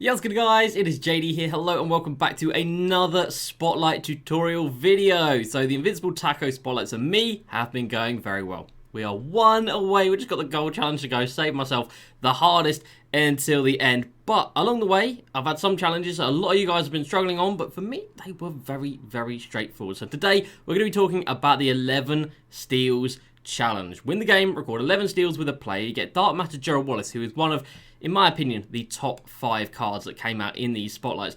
Yeah, what's good guys, it is JD here, hello and welcome back to another Spotlight tutorial video. So the Invincible Taco Spotlights and me have been going very well. We are one away, we just got the gold challenge to go, save myself the hardest until the end. But along the way, I've had some challenges that a lot of you guys have been struggling on, but for me, they were very straightforward. So today, we're going to be talking about the 11 steals challenge. Win the game, record 11 steals with a player, you get Dark Matter Gerald Wallace, who is one of, in my opinion, the top 5 cards that came out in these spotlights.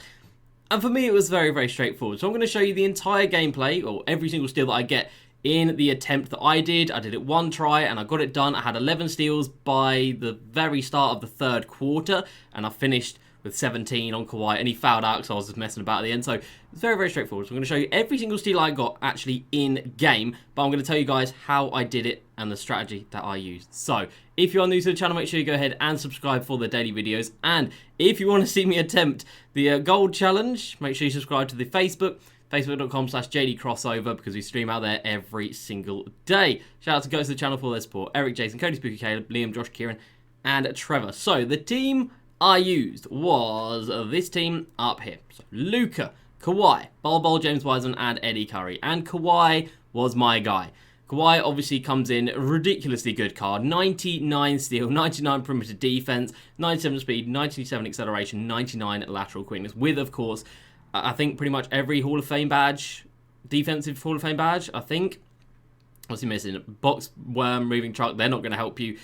And for me, it was very straightforward. So I'm going to show you the entire gameplay, or every single steal that I get in the attempt that I did. I did it one try, and I got it done. I had 11 steals by the very start of the third quarter, and I finished with 17 on Kawhi, and he fouled out, so I was just messing about at the end. So it's very straightforward. So I'm going to show you every single steal I got actually in game, but I'm going to tell you guys how I did it and the strategy that I used. So if you are new to the channel, make sure you go ahead and subscribe for the daily videos. And if you want to see me attempt the gold challenge, make sure you subscribe to the Facebook.com/JDCrossover, because we stream out there every single day. Shout out to guys to the channel for their support. Eric, Jason, Cody, Spooky, Caleb, Liam, Josh, Kieran, and Trevor. So the team I used was this team up here. So Luka, Kawhi, Bol, James Wiseman, and Eddie Curry. And Kawhi was my guy. Kawhi obviously comes in a ridiculously good card. 99 steal, 99 perimeter defense, 97 speed, 97 acceleration, 99 lateral quickness. With, of course, I think pretty much every Hall of Fame badge, defensive Hall of Fame badge, I think. What's he missing? Box, worm, moving truck, they're not going to help you.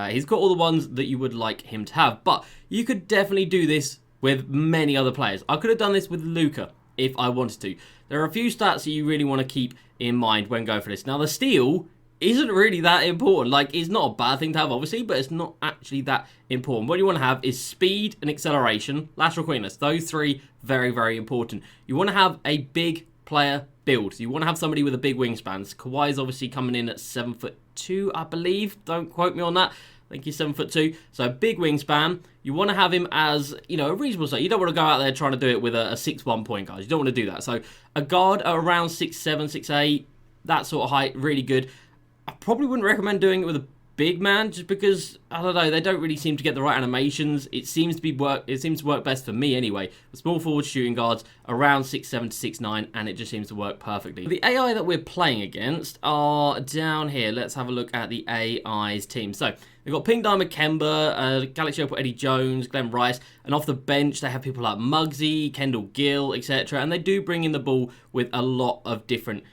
He's got all the ones that you would like him to have. But you could definitely do this with many other players. I could have done this with Luka if I wanted to. There are a few stats that you really want to keep in mind when going for this. Now, the steal isn't really that important. Like, it's not a bad thing to have, obviously, but it's not actually that important. What you want to have is speed and acceleration, lateral quickness. Those three, very important. You want to have a big player build. So you want to have somebody with a big wingspan. So Kawhi's obviously coming in at 7'2", I believe. Don't quote me on that. I think he's 7'2". So a big wingspan. You want to have him as, you know, a reasonable size. You don't want to go out there trying to do it with a 6'1" point guard. You don't want to do that. So a guard at around 6'7", 6'8", that sort of height, really good. I probably wouldn't recommend doing it with a big man, just because, I don't know, they don't really seem to get the right animations. It seems to work best for me anyway. The small forward shooting guards around 6'7" to 6'9", and it just seems to work perfectly. The AI that we're playing against are down here. Let's have a look at the AI's team. So they've got Pink Diamond Kemba, Galaxy Opal Eddie Jones, Glenn Rice, and off the bench they have people like Muggsy, Kendall Gill, etc. And they do bring in the ball with a lot of different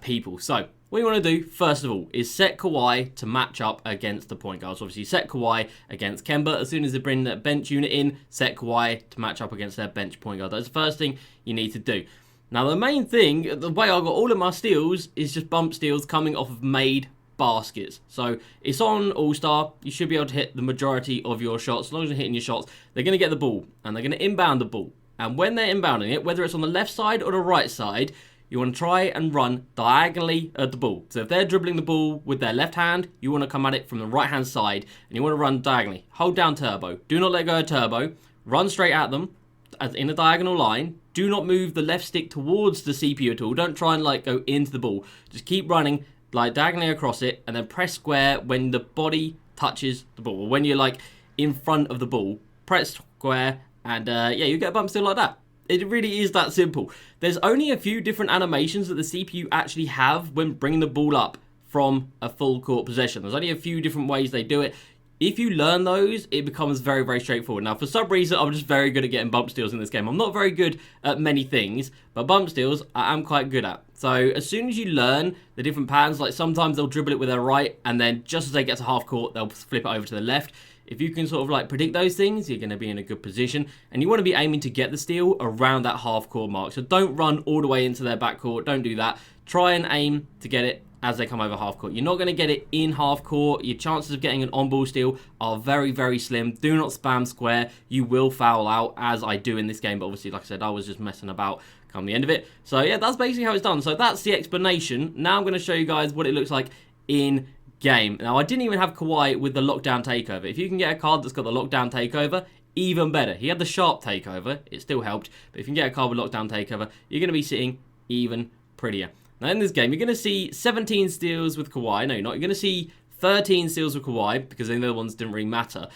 people. So what you want to do, first of all, is set Kawhi to match up against the point guards. So obviously, set Kawhi against Kemba. As soon as they bring that bench unit in, set Kawhi to match up against their bench point guard. That's the first thing you need to do. Now, the main thing, the way I got all of my steals is just bump steals coming off of made baskets. So it's on All-Star. You should be able to hit the majority of your shots. As long as you're hitting your shots, they're going to get the ball, and they're going to inbound the ball. And when they're inbounding it, whether it's on the left side or the right side, you want to try and run diagonally at the ball. So if they're dribbling the ball with their left hand, you want to come at it from the right-hand side, and you want to run diagonally. Hold down turbo. Do not let go of turbo. Run straight at them as in a diagonal line. Do not move the left stick towards the CPU at all. Don't try and like go into the ball. Just keep running like diagonally across it, and then press square when the body touches the ball. Or when you're like in front of the ball, press square, and yeah, you get a bump steal like that. It really is that simple. There's only a few different animations that the CPU actually have when bringing the ball up from a full court possession. There's only a few different ways they do it. If you learn those, it becomes very straightforward. Now, for some reason, I'm just very good at getting bump steals in this game. I'm not very good at many things, but bump steals I am quite good at. So as soon as you learn the different patterns, like sometimes they'll dribble it with their right, and then just as they get to half court, they'll flip it over to the left. If you can sort of like predict those things, you're going to be in a good position. And you want to be aiming to get the steal around that half court mark. So don't run all the way into their backcourt. Don't do that. Try and aim to get it as they come over half court. You're not going to get it in half court. Your chances of getting an on-ball steal are very slim. Do not spam square. You will foul out, as I do in this game. But obviously, like I said, I was just messing about come the end of it. So yeah, that's basically how it's done. So that's the explanation. Now I'm going to show you guys what it looks like in game. Now, I didn't even have Kawhi with the lockdown takeover. If you can get a card that's got the lockdown takeover, even better. He had the sharp takeover. It still helped. But if you can get a card with lockdown takeover, you're going to be sitting even prettier. Now, in this game, you're going to see 17 steals with Kawhi. No, you're not. You're going to see 13 steals with Kawhi, because the other ones didn't really matter.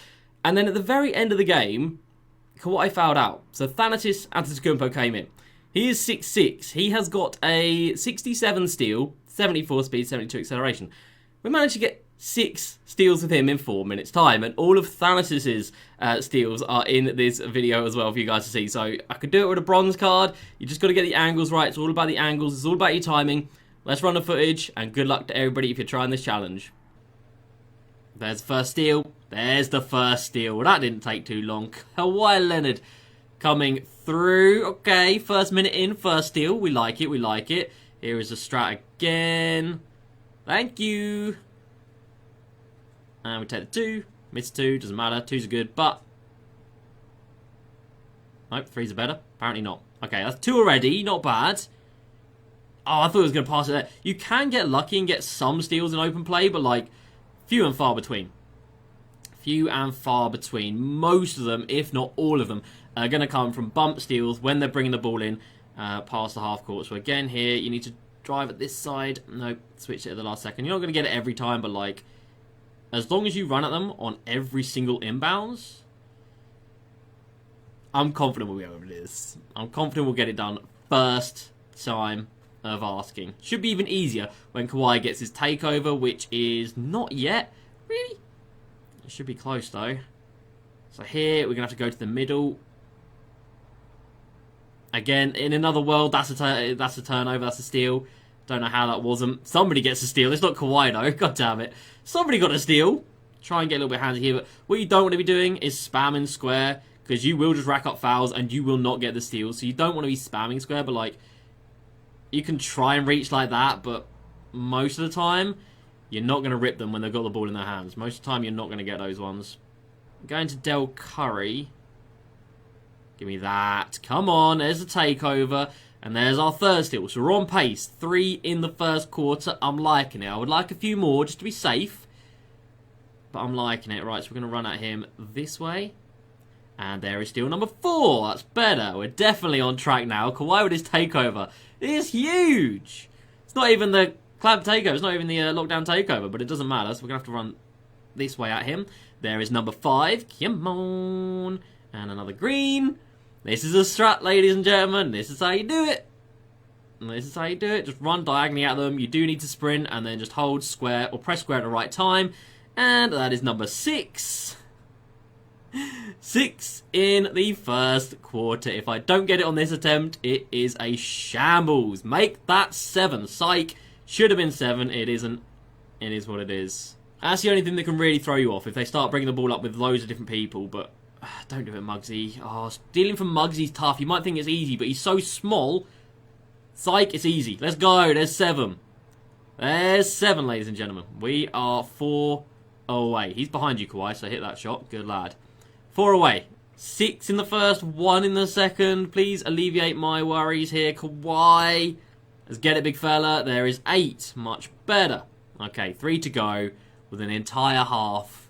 And then at the very end of the game, Kawhi fouled out. So Thanasis Antetokounmpo came in. He is 6'6". He has got a 67 steal, 74 speed, 72 acceleration. We managed to get 6 steals with him in 4 minutes time, and all of Thanos' steals are in this video as well for you guys to see. So I could do it with a bronze card. You just got to get the angles right. It's all about the angles. It's all about your timing. Let's run the footage, and good luck to everybody if you're trying this challenge. There's the first steal. There's the first steal. Well, that didn't take too long. Kawhi Leonard coming through. Okay, first minute in, first steal. We like it, we like it. Here is the strat again. Thank you. And we take the 2. Miss 2, doesn't matter. 2's are good, but... Nope, 3's are better. Apparently not. Okay, that's 2 already. Not bad. Oh, I thought it was going to pass it there. You can get lucky and get some steals in open play, but, like, few and far between. Few and far between. Most of them, if not all of them, are going to come from bump steals when they're bringing the ball in past the half court. So, again, here, you need to drive at this side. No, switch it at the last second. You're not going to get it every time, but, like... As long as you run at them on every single inbounds, I'm confident we'll be able to do this. I'm confident we'll get it done first time of asking. Should be even easier when Kawhi gets his takeover, which is not yet. Really? It should be close, though. So here, we're going to have to go to the middle. Again, in another world, that's a turnover, that's a steal. Don't know how that wasn't. Somebody gets a steal. It's not Kawhi, though. God damn it. Somebody got a steal. Try and get a little bit handy here. But what you don't want to be doing is spamming square, because you will just rack up fouls and you will not get the steal. So you don't want to be spamming square, but, like, you can try and reach like that, but most of the time, you're not going to rip them when they've got the ball in their hands. Most of the time, you're not going to get those ones. Going to Del Curry. Give me that. Come on. There's a takeover. And there's our third steal. So we're on pace. 3 in the first quarter. I'm liking it. I would like a few more just to be safe. But I'm liking it. Right, so we're going to run at him this way. And there is steal number 4. That's better. We're definitely on track now. Kawhi with his takeover. It is huge. It's not even the club takeover. It's not even the lockdown takeover. But it doesn't matter. So we're going to have to run this way at him. There is number 5. Come on. And another green. This is a strat, ladies and gentlemen. This is how you do it. This is how you do it. Just run diagonally at them. You do need to sprint and then just hold square or press square at the right time. And that is number 6. 6 in the first quarter. If I don't get it on this attempt, it is a shambles. Make that 7. Psych. Should have been 7. It isn't. It is what it is. That's the only thing that can really throw you off if they start bringing the ball up with loads of different people, but... Don't do it, Muggsy. Oh, stealing from Muggsy's tough. You might think it's easy, but he's so small. Psych, it's easy. Let's go. There's 7. There's 7, ladies and gentlemen. We are 4 away. He's behind you, Kawhi, so hit that shot. Good lad. 4 away. 6 in the first, 1 in the second. Please alleviate my worries here, Kawhi. Let's get it, big fella. There is 8. Much better. Okay, 3 to go with an entire half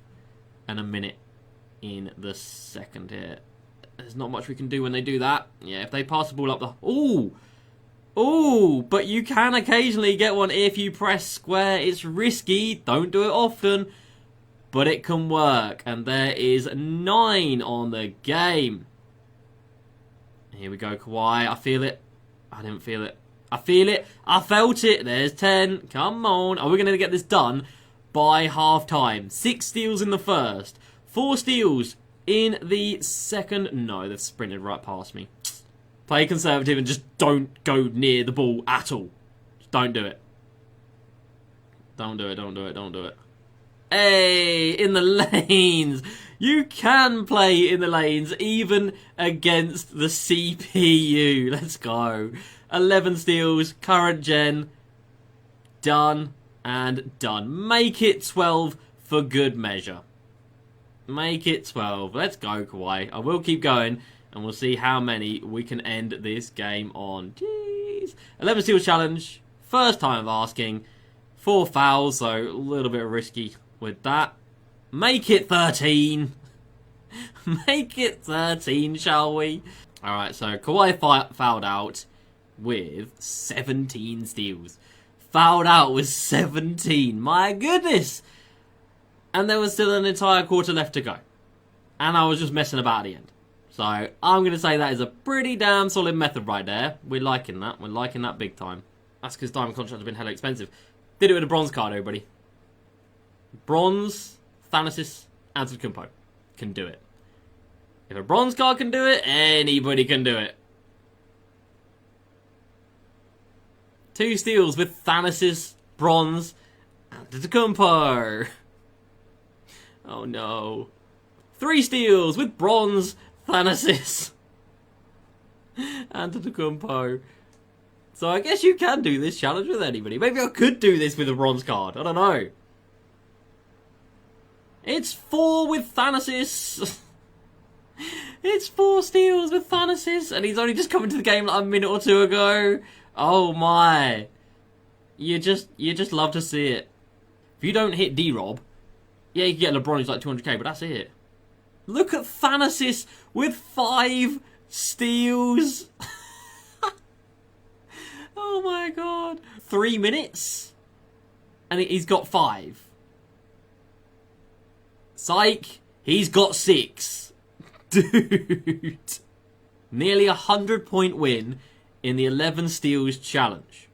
and a minute in the second here. There's not much we can do when they do that. Yeah, if they pass the ball up the... Ooh! Ooh! But you can occasionally get one if you press square. It's risky. Don't do it often. But it can work. And there is 9 on the game. Here we go, Kawhi. I feel it. I didn't feel it. I feel it. I felt it. There's 10. Come on. Are we going to get this done by half-time? 6 steals in the first. 4 steals in the second. No, they've sprinted right past me. Play conservative and just don't go near the ball at all. Just don't do it. Don't do it, don't do it, don't do it. Hey, in the lanes. You can play in the lanes even against the CPU. Let's go. 11 steals, current gen. Done and done. Make it 12 for good measure. Make it 12. Let's go, Kawhi. I will keep going, and we'll see how many we can end this game on. Jeez. 11 steals challenge. First time of asking. 4 fouls, so a little bit risky with that. Make it 13. Make it 13, shall we? Alright, so Kawhi fouled out with 17 steals. Fouled out with 17. My goodness! And there was still an entire quarter left to go. And I was just messing about at the end. So I'm going to say that is a pretty damn solid method right there. We're liking that. We're liking that big time. That's because diamond contracts have been hella expensive. Did it with a bronze card, everybody. Bronze, Thanasis, Antetokounmpo can do it. If a bronze card can do it, anybody can do it. 2 steals with Thanasis, bronze, Antetokounmpo. Oh no. 3 steals with bronze, Thanasis, Antetokounmpo. So I guess you can do this challenge with anybody. Maybe I could do this with a bronze card. I don't know. It's 4 with Thanasis. It's 4 steals with Thanasis. And he's only just come into the game like a minute or 2 ago. Oh my. You just love to see it. If you don't hit D-Rob, yeah, you can get LeBron who's like 200k, but that's it. Look at Thanasis with 5 steals. Oh my god. 3 minutes? And he's got 5. Psych. He's got 6. Dude. Nearly 100-point win in the 11 steals challenge.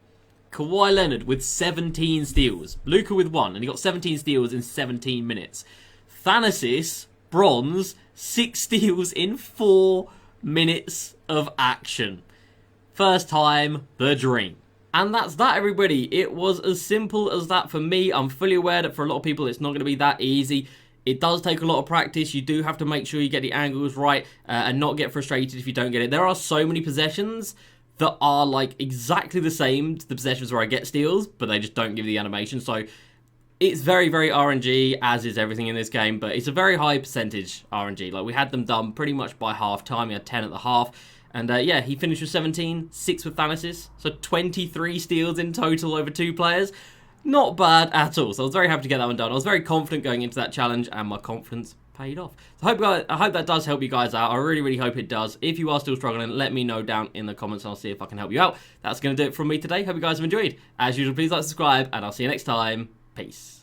Kawhi Leonard with 17 steals. Luka with 1, and he got 17 steals in 17 minutes. Thanasis, bronze, 6 steals in 4 minutes of action. First time, the dream. And that's that, everybody. It was as simple as that for me. I'm fully aware that for a lot of people it's not going to be that easy. It does take a lot of practice. You do have to make sure you get the angles right and not get frustrated if you don't get it. There are so many possessions that are like exactly the same to the possessions where I get steals, but they just don't give the animation. So it's very, very RNG, as is everything in this game, but it's a very high percentage RNG. Like, we had them done pretty much by half time. We had 10 at the half. And yeah, he finished with 17, 6 with Thanasis. So 23 steals in total over 2 players. Not bad at all. So I was very happy to get that one done. I was very confident going into that challenge, and my confidence paid off. So I hope that does help you guys out. I really, really hope it does. If you are still struggling, let me know down in the comments, and I'll see if I can help you out. That's going to do it from me today. Hope you guys have enjoyed. As usual, please like, subscribe, and I'll see you next time. Peace.